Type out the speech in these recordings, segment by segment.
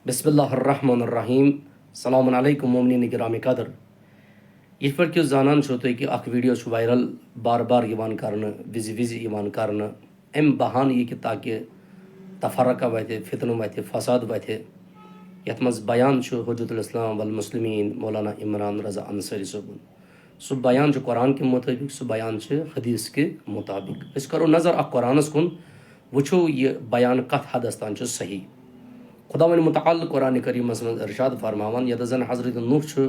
बिस्मिल्लाहिर्रहमानिर्रहीम। अस्सलामु अलैकुम मोमिनीन गिरामी कदर। यिथ पٲٹھۍ कि जानان छो तुम कि अख वीडियो वायरल बार बार करने विज करने अम बहान यह कि ताकि तफरका वथे फितन वथे फसाद वथे यथ मज बयान हुज्जतुल इस्लाम वल मुस्लिमीन मौलाना इमरान रजा अंसारी सोबन सह बयान कुरान के मुताबिक सह बयान हदीस के मुताबिक। अस करो नज़र अ कुरानस कुन वुचो यह बयान कत हदस तान सही। खुदावन मुतअल कुरान करीमस मज इरशाद फरमावन यद जन हज़रत नूह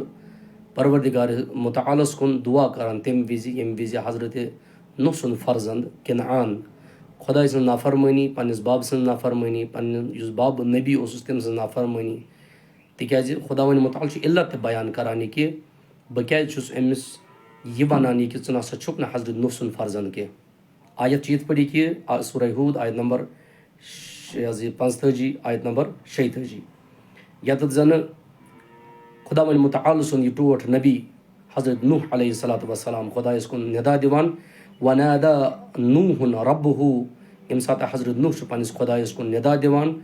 परवरदिगार मुतअलस कुन दुआ करान तम विज यम विज हज़रत नूह सुन फर्जंद किनआन खुदा सं नाफरमानी पन्निस बाब सं नाफरमानी पन्निस बाब नबी ओसुस तम सं नाफरमानी तिकाज खुदावन मुतअल इल्लत बयान करान कि बह क्या अमिस यह वनान कि च नसा छुक न हज़रत नूह सुन फर्जंद के। आयत यथ पढ़ी कि सूरह हूद आयत नंबर 45 आयत नंबर 46 यत जन खुदावन मुतअल सुन यह टोट नबी हज़रत नूह अलैहिस्सलातु वस्सलाम खुदायस कुन निदा दिवान वनादा नूहुन रब्बहु यम सात हज़रत नूह पन्निस खुदायस कुन निदा दिवान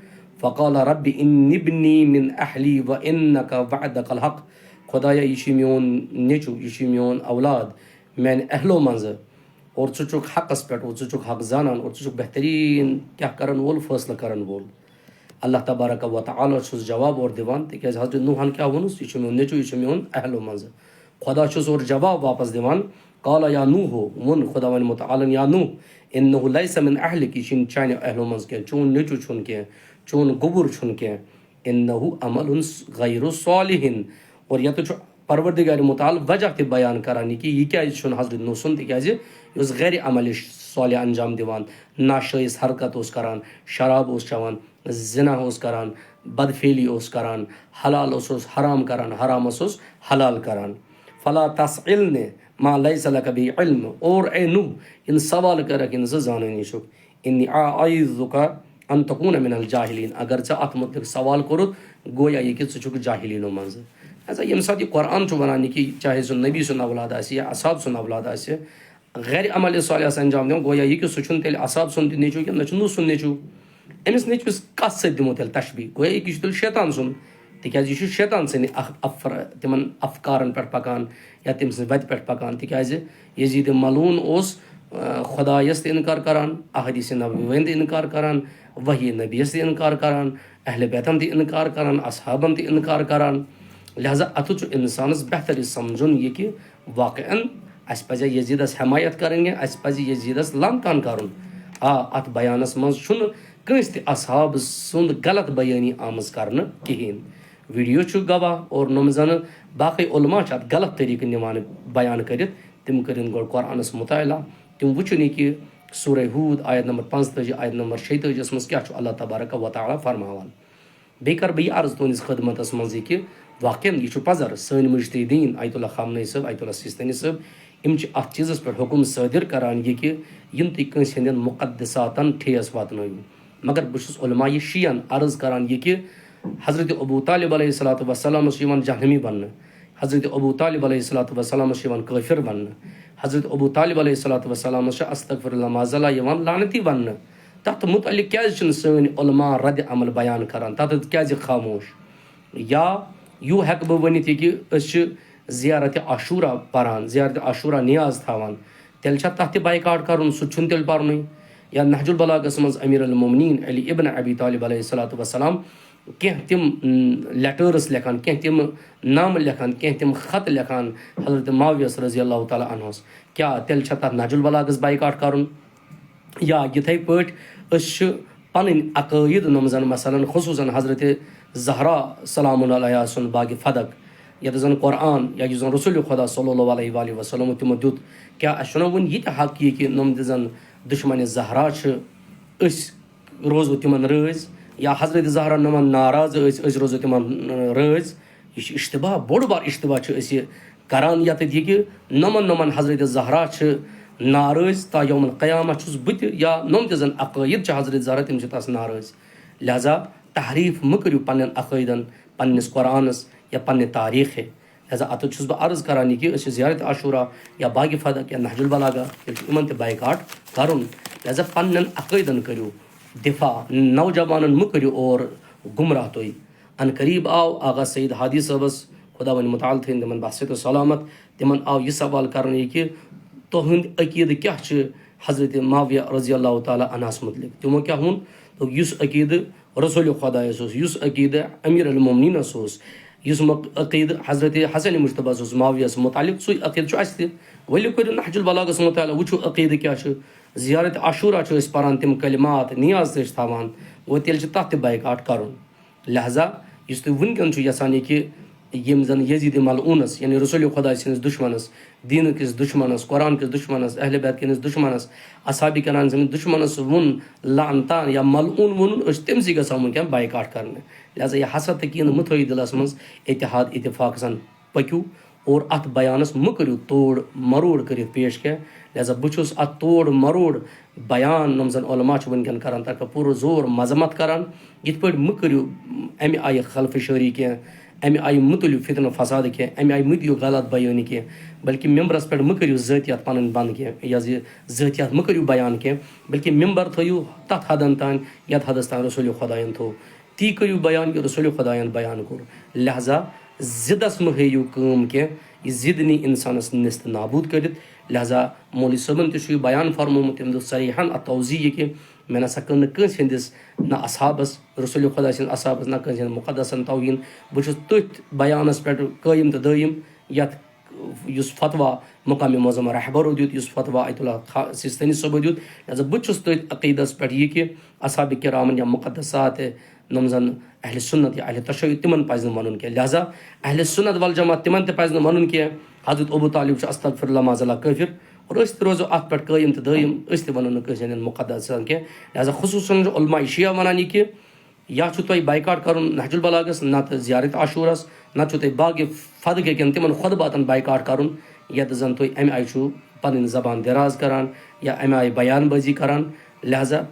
फ़क़ाल रब्बि इन्नी इब्नी मिन अहली व इन्नका वअदकल हक़। खुदाया यह मोन नेचु यह मोन औलाद मैन अहलो मज और चुक हकस पे और चुक हक जानान और चुक बेहतरीन क्या करन वोल फैसला करन वोल। अल्लाह तबारक व तआला जवाब और दिवान तिकाज हज़रत नूहन क्या वनुस यह मोन नेचु यह मोन अहलो मज। खुदा और जवाब वापस दिवान काला या नूह वन खुदावन मुतअल या नूह इन्नहु लैसा मिन अहलिक यह चान अहलो मज कह चून नेचु छुन कह चून गुबुर छुन कह इन्नहु अमलुन गैरु सालिहिन। और यह तो परवरदिगार मुतअल वजह ते बयान करानी कि यह क्या हज़रत नूह सुन तिकाज यह गैर अमल सालिह अंजाम दिवान नाशइस हरकत करान शराब चवान जिना करान बदफेली करान हलाल हराम करान हराम हलाल करान। फला तसइल्नि मा लैसा लक बिही इल्म और ए नूह इन सवाल कर इन जानी शुक इन्नी आइज़ुका अन तकून मिनल जाहिलीन अगर च अत मुतलिक सवाल कोरुत गोया यह कि च जाहिलीनो मज। ऐसा यम साथ कुरान वनान कि चाहे सह नबी सुन औलाद या असाब सुन औलाद गैर अमल सालिह अंजाम दिवन गोया यह कि सह तेल असाब सुन नेचु कि नूह सुन नेचु अमिस नेचुस कत सत दिमो तेल तशबी गोया यह तेल शैतान सुन तिकाज यह शैतान सन तिमन अफकारन पे पकान या तम सज वत पे पकान तिकाज यजीद मलून ओस खुदायस इनकार करान अहदीस नबवीन इनकार करान वही नबीस इनकार करान अहल बैतन इनकार करान असहाबन इनकार करान। लिहाजा अत इंसानस बेहतर समझुन यह कि वाकअन अस पज यजीदस हमायत करेंगे अस पज यजीदस लान तान करुन। अत बयानस मज कंस त असहाब सुंद गलत बयानी आमज करने कहें वीडियो गवाह और नम जन बाकी उलमा अत गलत तरीके निवान बयान कर तम कर कुरानस मुताला तम वुचन कि सूरह हूद आयत नंबर 45 आयत नंबर 46 मज क्या अल्लाह तबारक व तआला फरमावान। बे कर बह अर्ज तुंदिस खदमतस मज कि वाकन यह पजर सन मुजतहीदीन आयतुल्लाह खामनी साहब आयतुल्लाह सिस्तानी साहब यम अत चीज़स पे हुक्म सदिर करान यह कि यम तुम कंस हंदन मुक़द्दसातन ठेस वातन मगर बस उलमाए शियन अर्ज करान यह कि हज़रत अबू तालिब अलैहिस्सलातु वस्सलाम जहनमी बन हज़रत अबू तालिब अलैहिस्सलातु वस्सलाम काफिर बन हज़रत अबू तालिब अलैहिस्सलातु वस्सलाम अस्तगफिरुल्लाह माज़ल्ला लानती बन तथ मुतअल्लिक़ क्या सन उलमा रद अमल बयान करान तथ क्या खामोश। या यू हेक बह वनित कि ज़ियारत आशूरा पारान ज़ियारत आशूरा नियाज थावान तेल तथ बाइकाट कर सह तेल पर्न या नहजुल बलागस मज अमीर अल मोमिनीन अली इब्न अबी तालिब अलैहिस्सलातु वस्सलाम कह तम लेटर्स लेखान कह तम नाम लेखान कह तम खत लेखान हज़रत मावियस रज़ी अल्लाह तआला अन्हुस क्या तेल तथ नहजुल बलागस बाइकाट कर या यथे पे पन अकायद नम जन मसलन खुसूसन हज़रत ज़हरा सलामुन अलैहा सुन बाग फदक यत जन कुरान या यह रसूल खुदा सल्लल्लाहु अलैहि वसल्लम तमो दुत क्या अनो वन यह हक यह कि नम जन दुश्मन ज़हरा रोजो तिमन रज या हज़रत ज़हरा नमन नाराज रोजो तिमन रज यह इश्तबा बोड़ बार इश्तबा करान यत यह कि नमन नमन हज़रत ज़हरा नाराज ता यौमुल क़यामह छुस बुत या नम तन अकायद हज़रत ज़हरा तम तस नाराज। लिहाजा तहरीफ मह करू पन अकायदन पन्निस कुरानस या पन्ने तारीख़ लिहाजा अत बह अर्ज करान कि ज़ियारत आशूरा या बाग फदक या नहजुल बलागा इन बाइकाट कर लिहाजा पन्न अकायदन करू दिफा नौजवान मह करू और गुमराह तुम अन करीब आव आगा सईद हादी साहबस खुदा वन मुताल थन तमन बहसत सलामत तमन आव यह सवाल करने कि तुहद अकीद क्या हजरत माविया रजी अल्लाह ताला अन्हस मुतलिक तमो क्या वोन तो युस अकीद रसूल खुदायस युस अकीद अमीर अल मोमिनीनस युस अकीद हजरत हसन मुश्तबा मावियस मुतालिक सु अकीद वलियो कर नहजुल बलागस मुताल वो अकीद क्या ज़ियारत आशूरा पारान तम कलिमात नियाज तावान गो तेल तथ बाइकाट कर लिहाजा इस तुम वनकन यसान कि यम जन यजीद मलऊनस यानी रसूल खुदा सिंस दुश्मनस दीन किस दुश्मनस कुरान किस दुश्मनस अहले बैत किस दुश्मनस असहाबी करान सिंस दुश्मनस वुन लानतान या मलऊन वुन तमसी गसान वनकन बाइकाट कर लिहाजा यह हसरत कीन मो थो दिलस मज इतिहाद इतफाक सन पक्यू और अत बयानस मो करू तोड़ मरोड़ कर पेश क्या लिहाजा बहुत अत तोड़ मरोड़ बयान नम जन उलमा वनकन कर तक पूरा जोर मजमत करान इत पे मो करू अमे आय खल्फ शरी क्या अमे आय मुतलु फितन फसाद क्या अमे आय मुदियो गलत बयानी क्या बल्कि मेम्बरस पे मो करू ज़ातियात पन बंद क्या या ज़ातियात मो करू बयान क्या बल्कि मेम्बर थो तथ हदन तान यथ हदस तान रसूल खुदायन थो ती करू बयान कि रसूल खुदायन बयान कोर लिहाजा जिदस मो हेयू कम क्या यह जिद नी इंसानस निस्त नाबूद कर लिहाजा मौलवी सबन तु बयान फरमोमुत तम सरीहन तौजी कि मे नसा कर कंस हंदिस ना असहाबस रसूल खुदा सिंद असहाबस ना कंस मुक़द्दसन तौहीन बहुत तथ बयानस पे कायम तो दायम यथ फतवा मुकामी मौजम रहबरो दित फतवा अयतुल्लाह सिस्तानी सब दित लिहाजा बहुत तथ अकीदस पे यह कि असहाब किरामन या मुक़द्दसात नम जन अहले सुन्नत या अहले तशय्युअ तिमन पज मन क्या लिहाजा अहले सुन्नत वल जमात तिमन ते पज मन क्या हजरत अबू तालिब अस्तगफिरुल्लाह माज़ल्ला काफिर और रोज़ो अत पे कायम तो दायम वनो न मुक़द्दसन क्या लिहाजा खुसूसन उलमा शिया वनान कि या तुम बाइकाट कर नहजुल बलागस ना तो ज़ियारत आशूरस ना तुम बाग फद के तिमन खुतबातन बाइकाट कर यत जन तुम अमे आय पन जबान दराज करान या अमे आय बयान बाजी करान लिहाजा